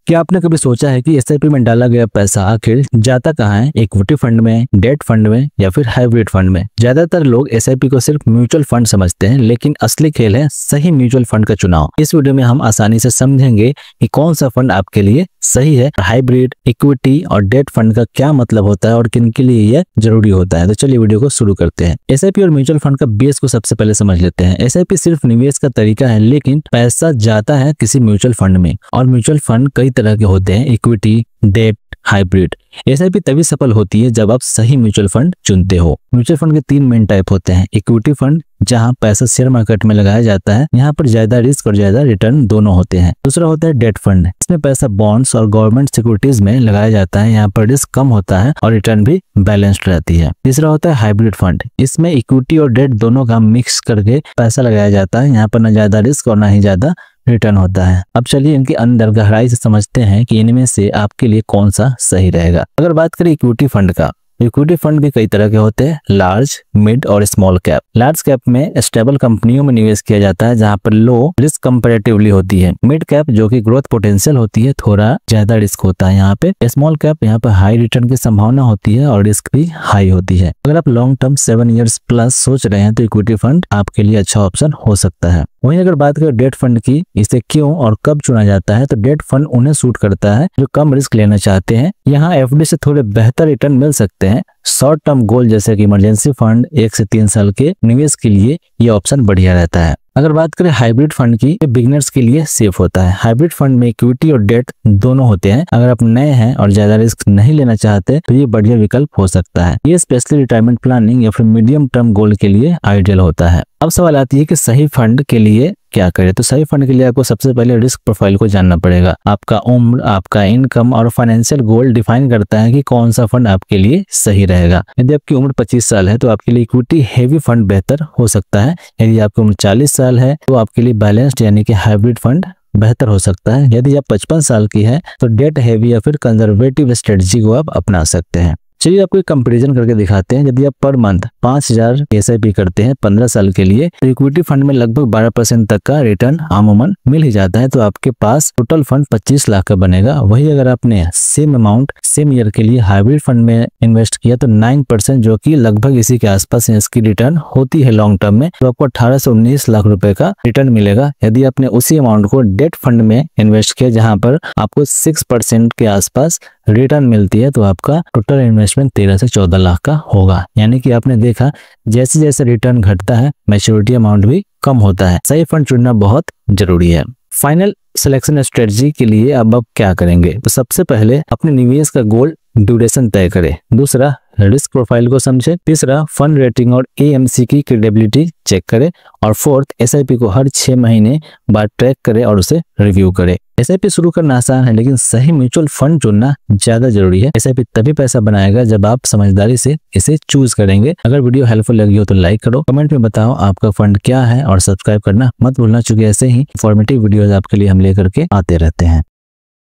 क्या आपने कभी सोचा है कि एसआईपी में डाला गया पैसा आखिर जाता कहाँ है? इक्विटी फंड में, डेट फंड में या फिर हाइब्रिड फंड में? ज्यादातर लोग एसआईपी को सिर्फ म्यूचुअल फंड समझते हैं, लेकिन असली खेल है सही म्यूचुअल फंड का चुनाव। इस वीडियो में हम आसानी से समझेंगे कि कौन सा फंड आपके लिए सही है। हाइब्रिड, इक्विटी और डेट फंड का क्या मतलब होता है और किन के लिए यह जरूरी होता है। तो चलिए वीडियो को शुरू करते हैं। एसआईपी और म्यूचुअल फंड का बेस को सबसे पहले समझ लेते हैं। एसआईपी सिर्फ निवेश का तरीका है, लेकिन पैसा जाता है किसी म्यूचुअल फंड में। और म्यूचुअल फंड कई तरह के होते हैं, इक्विटी, डेट, हाइब्रिड। एसआईपी तभी सफल होती है जब आप सही म्यूचुअल फंड चुनते हो। म्यूचुअल फंड के 3 मेन टाइप होते हैं। इक्विटी फंड, जहां पैसा शेयर मार्केट में लगाया जाता है, यहाँ पर ज्यादा रिस्क और ज्यादा रिटर्न दोनों होते हैं। दूसरा होता है डेट फंड, इसमें पैसा बॉन्ड्स और गवर्नमेंट सिक्योरिटीज में लगाया जाता है, यहाँ पर रिस्क कम होता है और रिटर्न भी बैलेंस्ड रहती है। तीसरा होता है हाइब्रिड फंड, इसमें इक्विटी और डेट दोनों का मिक्स करके पैसा लगाया जाता है, यहाँ पर न ज्यादा रिस्क और न ही ज्यादा रिटर्न होता है। अब चलिए इनके अंदर गहराई से समझते हैं कि इनमें से आपके लिए कौन सा सही रहेगा। अगर बात करें इक्विटी फंड का, इक्विटी फंड भी कई तरह के होते हैं, लार्ज, मिड और स्मॉल कैप। लार्ज कैप में स्टेबल कंपनियों में निवेश किया जाता है, जहां पर लो रिस्क कंपैरेटिवली होती है। मिड कैप जो कि ग्रोथ पोटेंशियल होती है, थोड़ा ज्यादा रिस्क होता है यहाँ पे। स्मॉल कैप यहाँ पर हाई रिटर्न की संभावना होती है और रिस्क भी हाई होती है। अगर आप लॉन्ग टर्म 7 ईयर्स प्लस सोच रहे हैं तो इक्विटी फंड आपके लिए अच्छा ऑप्शन हो सकता है। वहीं अगर बात करें डेट फंड की, इसे क्यों और कब चुना जाता है, तो डेट फंड उन्हें सूट करता है जो कम रिस्क लेना चाहते हैं। यहाँ एफडी से थोड़े बेहतर रिटर्न मिल सकते हैं। शॉर्ट टर्म गोल जैसे कि इमरजेंसी फंड, 1 से 3 साल के निवेश के लिए ये ऑप्शन बढ़िया रहता है। अगर बात करें हाइब्रिड फंड की, ये बिगिनर्स के लिए सेफ होता है। हाइब्रिड फंड में इक्विटी और डेट दोनों होते हैं। अगर आप नए हैं और ज्यादा रिस्क नहीं लेना चाहते तो ये बढ़िया विकल्प हो सकता है। ये स्पेशली रिटायरमेंट प्लानिंग या फिर मीडियम टर्म गोल के लिए आइडियल होता है। अब सवाल आती है कि सही फंड के लिए क्या करें। तो सही फंड के लिए आपको सबसे पहले रिस्क प्रोफाइल को जानना पड़ेगा। आपका उम्र, आपका इनकम और फाइनेंशियल गोल डिफाइन करता है कि कौन सा फंड आपके लिए सही रहेगा। यदि आपकी उम्र 25 साल है तो आपके लिए इक्विटी हेवी फंड बेहतर हो सकता है। यदि आपकी उम्र 40 साल है तो आपके लिए बैलेंस्ड यानी कि हाइब्रिड फंड बेहतर हो सकता है। यदि आप 55 साल की है तो डेट हेवी या फिर कंजर्वेटिव स्ट्रेटजी को आप अपना सकते हैं। चलिए आपको एक कंपैरिजन करके दिखाते हैं। यदि आप पर मंथ 5000 एसआईपी करते हैं 15 साल के लिए, तो इक्विटी फंड में लगभग 12% तक का रिटर्न अमूमन मिल ही जाता है। तो आपके पास टोटल फंड 25 लाख का बनेगा। वही अगर आपने सेम अमाउंट सेम ईयर के लिए हाइब्रिड फंड में इन्वेस्ट किया तो 9%, जो कि लगभग इसी के आसपास इसकी रिटर्न होती है लॉन्ग टर्म में, तो आपको 18 से 19 लाख रुपए का रिटर्न मिलेगा। यदि आपने उसी अमाउंट को डेट फंड में इन्वेस्ट किया जहां पर आपको 6% के आसपास रिटर्न मिलती है, तो आपका टोटल इन्वेस्टमेंट 13 से 14 लाख का होगा। यानी कि आपने देखा जैसे जैसे रिटर्न घटता है मैच्योरिटी अमाउंट भी कम होता है। सही फंड चुनना बहुत जरूरी है। फाइनल सिलेक्शन स्ट्रेटजी के लिए अब आप क्या करेंगे? तो सबसे पहले अपने निवेश का गोल ड्यूरेशन तय करें। दूसरा, रिस्क प्रोफाइल को समझे। तीसरा, फंड रेटिंग और एएमसी की क्रेडिबिलिटी चेक करें। और फोर्थ, एसआईपी को हर 6 महीने बाद ट्रैक करें और उसे रिव्यू करें। एसआईपी शुरू करना आसान है, लेकिन सही म्यूचुअल फंड चुनना ज्यादा जरूरी है। एसआईपी तभी पैसा बनाएगा जब आप समझदारी से इसे चूज करेंगे। अगर वीडियो हेल्पफुल लगी हो तो लाइक करो, कमेंट में बताओ आपका फंड क्या है और सब्सक्राइब करना मत भूलना, चूंकि ऐसे ही इंफॉर्मेटिव वीडियोस आपके लिए हम लेकर के आते रहते हैं।